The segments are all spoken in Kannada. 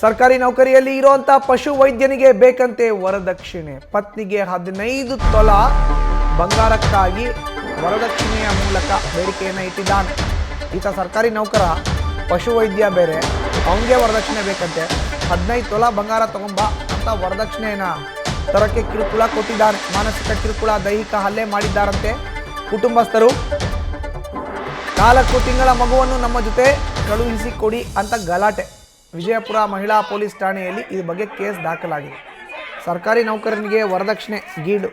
ಸರ್ಕಾರಿ ನೌಕರಿಯಲ್ಲಿ ಇರುವಂತ ಪಶು ವೈದ್ಯನಿಗೆ ಬೇಕಂತೆ ವರದಕ್ಷಿಣೆ. ಪತ್ನಿಗೆ 15 ತೊಲ ಬಂಗಾರಕ್ಕಾಗಿ ವರದಕ್ಷಿಣೆಯ ಮೂಲಕ ಬೇಡಿಕೆಯನ್ನು ಇಟ್ಟಿದ್ದಾನೆ. ಈತ ಸರ್ಕಾರಿ ನೌಕರ, ಪಶು ವೈದ್ಯ ಬೇರೆ, ಅವನಿಗೆ ವರದಕ್ಷಿಣೆ ಬೇಕಂತೆ. 15 ತೊಲ ಬಂಗಾರ ತಗೊಂಬ ಅಂತ ವರದಕ್ಷಿಣೆಯನ್ನ ತರಕ್ಕೆ ಕಿರುಕುಳ ಕೊಟ್ಟಿದ್ದಾನೆ. ಮಾನಸಿಕ ಕಿರುಕುಳ, ದೈಹಿಕ ಹಲ್ಲೆ ಮಾಡಿದ್ದಾರಂತೆ ಕುಟುಂಬಸ್ಥರು. 4 ತಿಂಗಳ ಮಗುವನ್ನು ನಮ್ಮ ಜೊತೆ ಕಳುಹಿಸಿಕೊಡಿ ಅಂತ ಗಲಾಟೆ. ವಿಜಯಪುರ ಮಹಿಳಾ ಪೊಲೀಸ್ ಠಾಣೆಯಲ್ಲಿ ಈ ಬಗ್ಗೆ ಕೇಸ್ ದಾಖಲಾಗಿದೆ. ಸರ್ಕಾರಿ ನೌಕರನಿಗೆ ವರದಕ್ಷಿಣೆ ಗೀಡು.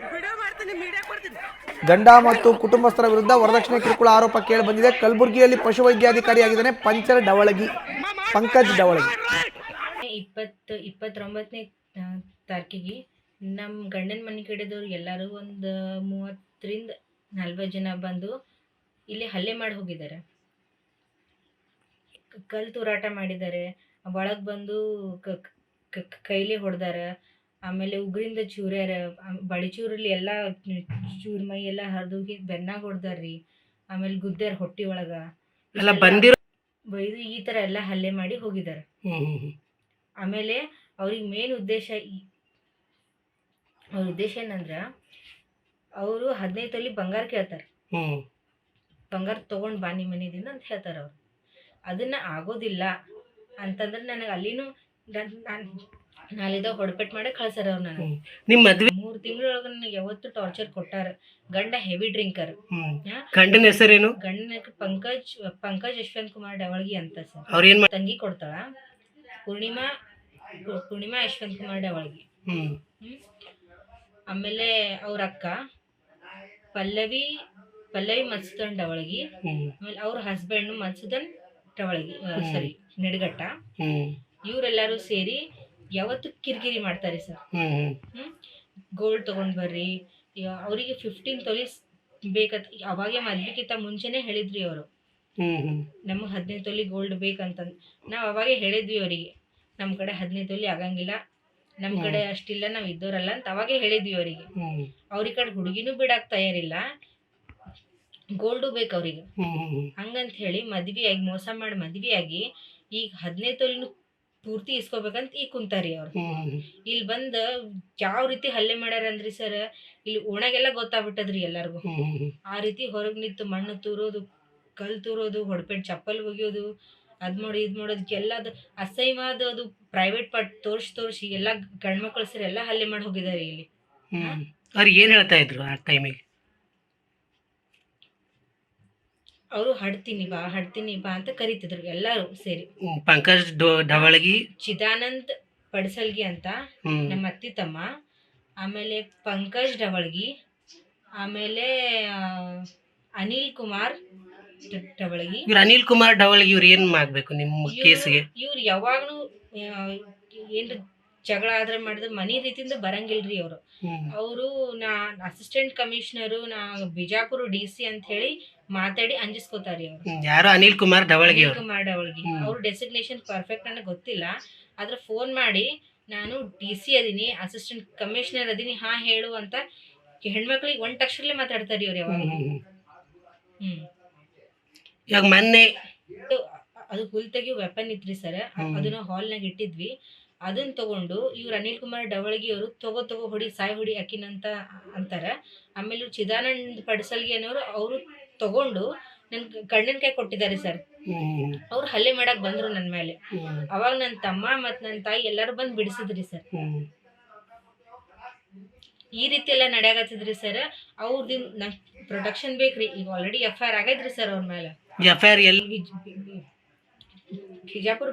ಗಂಡ ಮತ್ತು ಕುಟುಂಬಸ್ಥರ ವಿರುದ್ಧ ವರದಕ್ಷಿಣೆ ಕಿರುಕುಳ ಆರೋಪ ಕೇಳಿ ಬಂದಿದೆ. ಕಲಬುರಗಿಯಲ್ಲಿ ಪಶುವೈದ್ಯಾಧಿಕಾರಿಯಾಗಿದ್ದಾನೆ ಪಂಕಜ್ ಡವಳಗಿ. 29ನೇ ತಾರೀಕಿಗೆ ನಮ್ಮ ಗಂಡನ ಮನೆ ಕಡೆದವ್ರು ಎಲ್ಲರೂ ಒಂದು 30ರಿಂದ 40 ಜನ ಬಂದು ಇಲ್ಲಿ ಹಲ್ಲೆ ಮಾಡಿ ಹೋಗಿದ್ದಾರೆ. ಕಲ್ಲು ತೂರಾಟ ಮಾಡಿದ್ದಾರೆ. ಒಳಗೆ ಬಂದು ಕೈಲಿ ಹೊಡೆದಾರ. ಆಮೇಲೆ ಉಗ್ರಿಂದ ಚೂರ್ಯಾರ. ಬಡಿಚೂರಲ್ಲಿ ಎಲ್ಲ ಚೂರ್ ಮೈ ಎಲ್ಲ ಹರಿದೋಗಿ ಬೆನ್ನಾಗ ಹೊಡೆದಾರ್ರಿ. ಆಮೇಲೆ ಗುದ್ದಾರ ಹೊಟ್ಟಿ ಒಳಗೆ ಬೈದು ಈ ಥರ ಎಲ್ಲ ಹಲ್ಲೆ ಮಾಡಿ ಹೋಗಿದ್ದಾರೆ. ಆಮೇಲೆ ಅವ್ರಿಗೆ ಮೇನ್ ಉದ್ದೇಶ ಏನಂದ್ರೆ ಅವರು 15 ತೊಲಿ ಬಂಗಾರ ಕೇಳ್ತಾರೆ. ಬಂಗಾರ ತೊಗೊಂಡು ಬಾ ನಿಮ್ಮ ಮನೆಯಿಂದ ಅಂತ ಹೇಳ್ತಾರೆ ಅವ್ರು. ಅದನ್ನ ಆಗೋದಿಲ್ಲ ಅಂತಂದ್ರೆ ನನಗೆ ಅಲ್ಲಿನೂ ನಾಳಿದ ಹೊಡಪೆಟ್ ಮಾಡಿ ಕಳ್ಸಾರ ಅವ್ರು. ನನಗೆ ನಿಮ್ಮ ಮದ್ವೆ 3 ತಿಂಗಳೊಳಗೆ ನನಗೆ ಯಾವತ್ತು ಟಾರ್ಚರ್ ಕೊಟ್ಟಾರ. ಗಂಡ ಹೆವಿ ಡ್ರಿಂಕರ್. ಗಂಡನ ಹೆಸರೇನು? ಗಂಡನ ಪಂಕಜ್ ಯಶವಂತ್ ಕುಮಾರ್ ಡವಳಗಿ ಅಂತ ಸರ್. ಅವ್ರ ತಂಗಿ ಕೊಡ್ತಾಳ, ಪೂರ್ಣಿಮಾ ಯಶವಂತ್ ಕುಮಾರ್ ಡವಳಗಿ. ಆಮೇಲೆ ಅವ್ರ ಅಕ್ಕ ಪಲ್ಲವಿ ಮತ್ಸುದನ್ ಡವಳಗಿ. ಆಮೇಲೆ ಅವ್ರ ಹಸ್ಬೆಂಡ್ ಮತ್ಸುದನ್ ಡವಳಗಿ, ಸರಿ ನಿಡಗಟ್ಟ. ಇವರೆಲ್ಲರೂ ಸೇರಿ ಯಾವತ್ತು ಕಿರಿಕಿರಿ ಮಾಡ್ತಾರೆ ಸರ್. ಗೋಲ್ಡ್ ತಗೊಂಡ್ ಬರ್ರಿ, ಅವರಿಗೆ 15 ತೊಲಿ ಬೇಕಂತ ಅವಾಗೆ ಮದ್ವೆಗಿಂತ ಮುಂಚೆನೆ ಹೇಳಿದ್ರಿ ಅವರು. ನಮಗೆ 15 ತೊಲಿ ಗೋಲ್ಡ್ ಬೇಕಂತಂದು ನಾವು ಅವಾಗೆ ಹೇಳಿದ್ವಿ ಅವರಿಗೆ. ನಮ್ಮ ಕಡೆ 15 ತೊಲಿ ಆಗಂಗಿಲ್ಲ, ನಮ್ಮ ಕಡೆ ಅಷ್ಟಿಲ್ಲ, ನಾವು ಇದ್ದೋರಲ್ಲ ಅಂತ ಅವಾಗೆ ಹೇಳಿದ್ವಿ ಅವರಿಗೆ. ಅವ್ರ ಕಡೆ ಹುಡುಗಿನೂ ಬಿಡಾಕ್ ತಯಾರಿಲ್ಲ, ಗೋಲ್ಡು ಬೇಕು ಅವ್ರಿಗೆ. ಹಂಗಂತ ಹೇಳಿ ಮೋಸ ಮಾಡಿ ಮದ್ವೆಯಾಗಿ ಈಗ 15 ತೊಲಿನೂ ಪೂರ್ತಿ ಇಸ್ಕೋಬೇಕಂತ ಈಗ ಕುಂತಾರಿ ಅವ್ರು. ಇಲ್ಲಿ ಬಂದ ಯಾವ ರೀತಿ ಹಲ್ಲೆ ಮಾಡ್ಯಾರ ಅಂದ್ರಿ ಸರ್, ಇಲ್ಲಿ ಓಣಾಗೆಲ್ಲ ಗೊತ್ತಾಗ್ಬಿಟ್ಟದ್ರಿ ಎಲ್ಲಾರ್ಗು. ಆ ರೀತಿ ಹೊರಗ್ ನಿಂತು ಮಣ್ಣು ತೂರೋದು, ಕಲ್ ತೂರೋದು, ಹೊಡ್ಪೆಟ್ ಚಪ್ಪಲ್ ಒಗಿಯೋದು, ಅದ್ ಮಾಡಿ ಇದ್ ಮಾಡೋದಕ್ಕೆ ಎಲ್ಲದು ಅಸಹ್ಯವಾದ ಅದು ಪ್ರೈವೇಟ್ ಪಾರ್ಟ್ ತೋರ್ಸಿ ಎಲ್ಲಾ ಗಂಡ್ಮಕ್ಳು ಸೇರಿ ಎಲ್ಲಾ ಹಲ್ಲೆ ಮಾಡಿ ಹೋಗಿದ್ದಾರೆ ಇಲ್ಲಿ. ಅವ್ರು ಏನ್ ಹೇಳ್ತಾ ಇದ್ರು ಆ ಟೈಮಿಗೆ? ಅವರು ಹಡ್ತೀನಿ ಬಾ ಅಂತ ಕರಿತಿದ್ರು ಎಲ್ಲಾರು ಸೇರಿ. ಪಂಕಜ್ ಡವಳಗಿ, ಚಿದಾನಂದ್ ಪಡ್ಸಲ್ಗಿ ಅಂತ ನಮ್ಮ ಅತ್ತಿ ತಮ್ಮ, ಆಮೇಲೆ ಪಂಕಜ್ ಡವಳಗಿ, ಆಮೇಲೆ ಅನಿಲ್ ಕುಮಾರ್ ಡವಳಗಿ. ಅನಿಲ್ ಕುಮಾರ್ ಡವಳಗಿ ಇವ್ರು ಏನ್ ಮಾಡ್ಬೇಕು ನಿಮ್ಮ ಕೇಸ್ಗೆ? ಇವ್ರು ಯಾವಾಗ್ಲೂ ಏನ್ ಜಗಳ ಆದ್ರೆ ಮಾಡಿದ್ರೆ ಮನಿ ರೀತಿಯಿಂದ ಬರಂಗಿಲ್ರಿ ಅವರು. ಅವರು ನಾ ಅಸಿಸ್ಟೆಂಟ್ ಕಮಿಷನರು, ನಾ ಬಿಜಾಪುರ DC ಅಂತ ಹೇಳಿ ಮಾತಾಡಿ ಅಂಜಿಸ್ಕೋತಾರಿ ಅವ್ರು. ಯಾರು? ಅನಿಲ್ ಕುಮಾರ್ ಡವಳಗಿ. ಅವ್ರ ಡೆಸಿಗ್ನೇಷನ್ ಪರ್ಫೆಕ್ಟ್ ನನಗೆ ಗೊತ್ತಿಲ್ಲ, ಆದ್ರೆ ಫೋನ್ ಮಾಡಿ ನಾನು DC ಅದೀನಿ, ಅಸಿಸ್ಟೆಂಟ್ ಕಮಿಷನರ್ ಅದೀನಿ, ಹಾ ಹೇಳು ಅಂತ ಹೆಣ್ಮಕ್ಳಿಗೆ ಒಂದ್ ಅಕ್ಷರಲ್ಲೇ ಮಾತಾಡ್ತಾರಿ ಅವ್ರು ಯಾವಾಗ. ಇವಾಗ ಮೊನ್ನೆ ಅದು ಹುಲ್ ತೆಗಿಯೋ ವೆಪನ್ ಇತ್ರಿ ಸರ್, ಅದನ್ನ ಹಾಲ್ನಾಗ ಇಟ್ಟಿದ್ವಿ. ಅದನ್ನ ತಗೊಂಡು ಇವ್ರು ಅನಿಲ್ ಕುಮಾರ್ ಡವಳಗಿ ಅವರು ತಗೋ ಹೊಡಿ, ಸಾಯಿ ಹೊಡಿ ಅಕ್ಕಿನಂತ ಅಂತಾರ. ಆಮೇಲೆ ಚಿದಾನಂದ್ ಪಡ್ಸಲ್ಗಿ ಅನ್ನೋರು ಅವರು ತಗೊಂಡು ನನ್ ಗಂಡನ ಕೈ ಕೊಟ್ಟಿದ್ದಾರೆ ಸರ್. ಅವ್ರು ಹಲ್ಲೆ ಮಾಡಕ್ ಬಂದ್ರು ನನ್ ಮೇಲೆ. ಅವಾಗ ನನ್ನ ತಮ್ಮ ಮತ್ ನನ್ನ ತಾಯಿ ಎಲ್ಲಾರು ಬಂದ್ ಬಿಡಿಸಿದ್ರಿ ಸರ್. ಈ ರೀತಿ ಎಲ್ಲ ನಡೆಯಾಗತ್ತಿದ್ರಿ ಸರ್. ಅವ್ರದಿಂದ ಪ್ರೊಟೆಕ್ಷನ್ ಬೇಕ್ರಿ. ಈಗ ಆಲ್ರೆಡಿ FIR ಆಗೈತ್ರಿ ಸರ್ ಅವ್ರ ಮೇಲೆ. FIR ಎಲ್ಲಿ? ಬಿಜಾಪುರ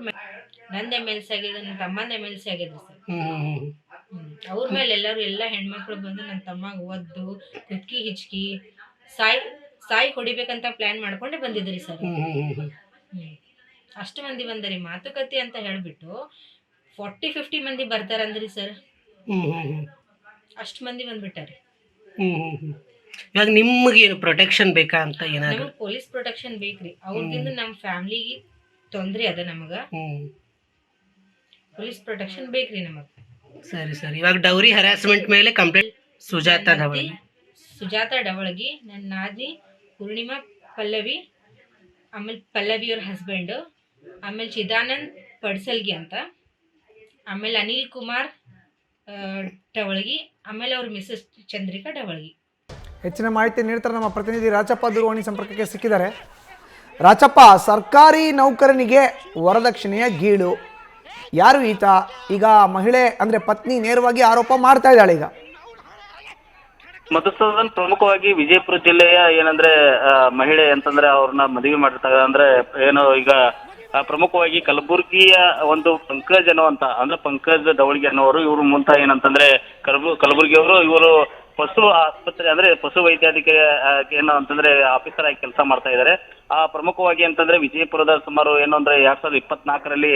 ನಂದ್ MLC ಆಗಿದೆ, ನನ್ನ ತಮ್ಮಂದ MLC ಆಗಿದ್ರಿ ಸರ್. ಅವ್ರ ಮೇಲೆ ಎಲ್ಲ ಹೆಣ್ಮಕ್ಳು ಬಂದು ನನ್ನ ತಮ್ಮಗ ಒದ್ದು ಕುತ್ಕಿ ಹಿಚ್ಕಿ ಸಾಯಿ ಹೊಡಿಬೇಕಂತ ಪ್ಲಾನ್ ಮಾಡ್ಕೊಂಡೆ ಬಂದಿದ್ರಿ ಸರ್. ಅಷ್ಟು ಮಂದಿ ಬಂದರಿ. ಮಾತುಕತೆ ಅಂತ ಹೇಳ್ಬಿಟ್ಟು 40-50 ಮಂದಿ ಬರ್ತಾರಂದ್ರಿ ಸರ್. ಅಷ್ಟು ಮಂದಿ ಬಂದ್ಬಿಟ್ಟಾರಿ. ಇವಾಗ ನಿಮ್ಗೇನು ಪ್ರೊಟೆಕ್ಷನ್ ಬೇಕಾ ಅಂತ? ಏನಾದ್ರು ಪೊಲೀಸ್ ಪ್ರೊಟೆಕ್ಷನ್ ಬೇಕ್ರಿ. ಅವ್ರದಿಂದ ನಮ್ಮ ಫ್ಯಾಮಿಲಿಗೆ ತೊಂದ್ರೆ ಅದ, ನಮಗ ಪೊಲೀಸ್ ಪ್ರೊಟೆಕ್ಷನ್ ಬೇಕ್ರಿ ನಮಗ. ಸರಿ. ಇವಾಗ ಡೌರಿ ಹರಾಸ್ಮೆಂಟ್ ಮೇಲೆ ಕಂಪ್ಲೇಂಟ್ ಸುಜಾತಾ ಡವಳಗಿ, ನನ್ನ ನಾದಿನಿ ಪೂರ್ಣಿಮಾ ಪಲ್ಲವಿ, ಆಮೇಲೆ ಪಲ್ಲವಿ ಅವ್ರ ಹಸ್ಬೆಂಡ್, ಆಮೇಲೆ ಚಿದಾನಂದ್ ಪಡ್ಸಲ್ಗಿ ಅಂತ ಆಮೇಲೆ ಅನಿಲ್ ಕುಮಾರ್ ಟವಳಗಿ, ಆಮೇಲೆ ಅವ್ರ ಮಿಸಸ್ ಚಂದ್ರಿಕಾ ಟವಳಗಿ. ಹೆಚ್ಚಿನ ಮಾಹಿತಿ ನೀಡ್ತಾರೆ ನಮ್ಮ ಪ್ರತಿನಿಧಿ ರಾಚಪ್ಪ ದೂರವಾಣಿ ಸಂಪರ್ಕಕ್ಕೆ ಸಿಕ್ಕಿದ್ದಾರೆ. ರಾಚಪ್ಪ, ಸರ್ಕಾರಿ ನೌಕರನಿಗೆ ವರದಕ್ಷಿಣೆಯ ಗೀಳು, ಯಾರು ಈತ? ಈಗ ಮಹಿಳೆ ಅಂದ್ರೆ ಪತ್ನಿ ನೇರವಾಗಿ ಆರೋಪ ಮಾಡ್ತಾ ಇದ್ದಾಳೆ. ಈಗ ಮಧುಸೂದನ್, ಪ್ರಮುಖವಾಗಿ ವಿಜಯಪುರ ಜಿಲ್ಲೆಯ ಏನಂದ್ರೆ ಮಹಿಳೆ ಅಂತಂದ್ರೆ ಅವ್ರನ್ನ ಮದುವೆ ಮಾಡಿರ್ತಾರೆ. ಅಂದ್ರೆ ಏನು ಈಗ ಪ್ರಮುಖವಾಗಿ ಕಲಬುರ್ಗಿಯ ಒಂದು ಪಂಕಜ್ ಅನ್ನುವಂತ ಅಂದ್ರೆ ಪಂಕಜ್ ದವಳಿಗೆ ಅನ್ನೋರು, ಇವ್ರು ಮುಂತ ಏನಂತಂದ್ರೆ ಕಲಬುರ್ಗಿಯವರು, ಇವರು ಪಶು ಆಸ್ಪತ್ರೆ ಅಂದ್ರೆ ಪಶು ವೈದ್ಯಾಧಿಕಾರಿ ಏನು ಅಂತಂದ್ರೆ ಆಫೀಸರ್ ಆಗಿ ಕೆಲಸ ಮಾಡ್ತಾ ಇದ್ದಾರೆ. ಪ್ರಮುಖವಾಗಿ ಅಂತಂದ್ರೆ ವಿಜಯಪುರದ ಸುಮಾರು ಏನು ಅಂದ್ರೆ 2024ರಲ್ಲಿ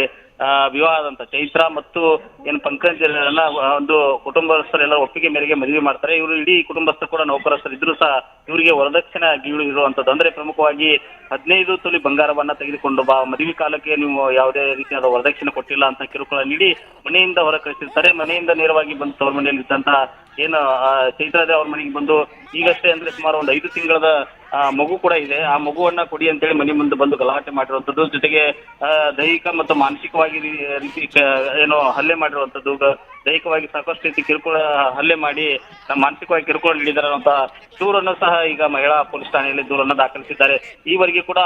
ವಿವಾಹ ಆದಂತ ಚೈತ್ರ ಮತ್ತು ಏನು ಪಂಕಜ್ ಎಲ್ಲ ಒಂದು ಕುಟುಂಬಸ್ಥರೆಲ್ಲ ಒಪ್ಪಿಗೆ ಮೇರೆಗೆ ಮದುವೆ ಮಾಡ್ತಾರೆ. ಇವರು ಇಡೀ ಕುಟುಂಬಸ್ಥರು ಕೂಡ ನೌಕರಸ್ಥರು ಇದ್ರು ಸಹ ಇವರಿಗೆ ವರದಕ್ಷಿಣೆ ಗೀಳು ಇರುವಂತದ್ದು. ಅಂದ್ರೆ ಪ್ರಮುಖವಾಗಿ 15 ತೊಲಿ ಬಂಗಾರವನ್ನ ತೆಗೆದುಕೊಂಡು ಮದುವೆ ಕಾಲಕ್ಕೆ ನೀವು ಯಾವುದೇ ರೀತಿಯಾದ ವರದಕ್ಷಿಣೆ ಕೊಟ್ಟಿಲ್ಲ ಅಂತ ಕಿರುಕುಳ ನೀಡಿ ಮನೆಯಿಂದ ಹೊರ ಕಳಿಸಿರ್ತಾರೆ. ಮನೆಯಿಂದ ನೇರವಾಗಿ ಬಂದು ತವ್ರ ಮನೆಯಲ್ಲಿ ಇದ್ದಂತಹ ಏನು ಚೈತ್ರದ ಅವ್ರ ಮನೆಗೆ ಬಂದು ಈಗಷ್ಟೇ ಅಂದ್ರೆ ಸುಮಾರು ಒಂದು 5 ತಿಂಗಳದ ಮಗು ಕೂಡ ಇದೆ, ಆ ಮಗುವನ್ನ ಕೊಡಿ ಅಂತೇಳಿ ಮನೆ ಮುಂದೆ ಬಂದು ಗಲಾಟೆ ಮಾಡಿರುವಂತದ್ದು, ಜೊತೆಗೆ ದೈಹಿಕ ಮತ್ತು ಮಾನಸಿಕವಾಗಿ ರೀತಿ ಏನು ಹಲ್ಲೆ ಮಾಡಿರುವಂತದ್ದು, ದೈಹಿಕವಾಗಿ ಸಾಕಷ್ಟು ರೀತಿ ಕಿರುಕುಳ ಹಲ್ಲೆ ಮಾಡಿ ಮಾನಸಿಕವಾಗಿ ಕಿರುಕುಳ ನೀಡಿದ್ದಾರೆ ಅಂತ ದೂರನ್ನು ಸಹ ಈಗ ಮಹಿಳಾ ಪೊಲೀಸ್ ಠಾಣೆಯಲ್ಲಿ ದೂರನ್ನು ದಾಖಲಿಸಿದ್ದಾರೆ. ಈವರೆಗೆ ಕೂಡ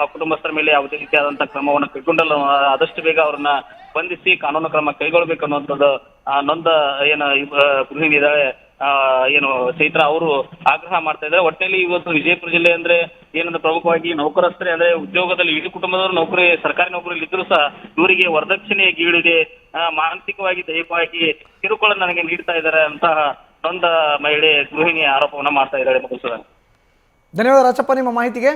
ಆ ಕುಟುಂಬಸ್ಥರ ಮೇಲೆ ಯಾವುದೇ ರೀತಿಯಾದಂತಹ ಕ್ರಮವನ್ನು ಕೈಗೊಂಡಲ್ಲ. ಆದಷ್ಟು ಬೇಗ ಅವ್ರನ್ನ ಬಂಧಿಸಿ ಕಾನೂನು ಕ್ರಮ ಕೈಗೊಳ್ಬೇಕು ಅನ್ನುವಂಥದ್ದು ನೊಂದ ಏನು ಗೃಹಿಣಿ ಇದ್ದಾಳೆ ಏನು ಚೈತ್ರ ಅವರು ಆಗ್ರಹ ಮಾಡ್ತಾ ಇದ್ದಾರೆ. ಒಟ್ಟಿನಲ್ಲಿ ಇವತ್ತು ವಿಜಯಪುರ ಜಿಲ್ಲೆ ಅಂದ್ರೆ ಏನಂದ್ರೆ ಪ್ರಮುಖವಾಗಿ ನೌಕರಸ್ಥರೇ ಅಂದ್ರೆ ಉದ್ಯೋಗದಲ್ಲಿ ಇಡೀ ಕುಟುಂಬದವರು ನೌಕರಿ ಸರ್ಕಾರಿ ನೌಕರಿಯಲ್ಲಿ ಇದ್ರೂ ಸಹ ಇವರಿಗೆ ವರದಕ್ಷಿಣೆಯ ಗೀಳಿದೆ, ಮಾನಸಿಕವಾಗಿ ದೈಹಿಕವಾಗಿ ಕಿರುಕುಳ ನನಗೆ ನೀಡ್ತಾ ಇದ್ದಾರೆ ಅಂತ ನೊಂದ ಮಹಿಳೆ ಗೃಹಿಣಿ ಆರೋಪವನ್ನ ಮಾಡ್ತಾ ಇದ್ದಾಳೆ. ಧನ್ಯವಾದ ರಾಚಪ್ಪ ನಿಮ್ಮ ಮಾಹಿತಿಗೆ.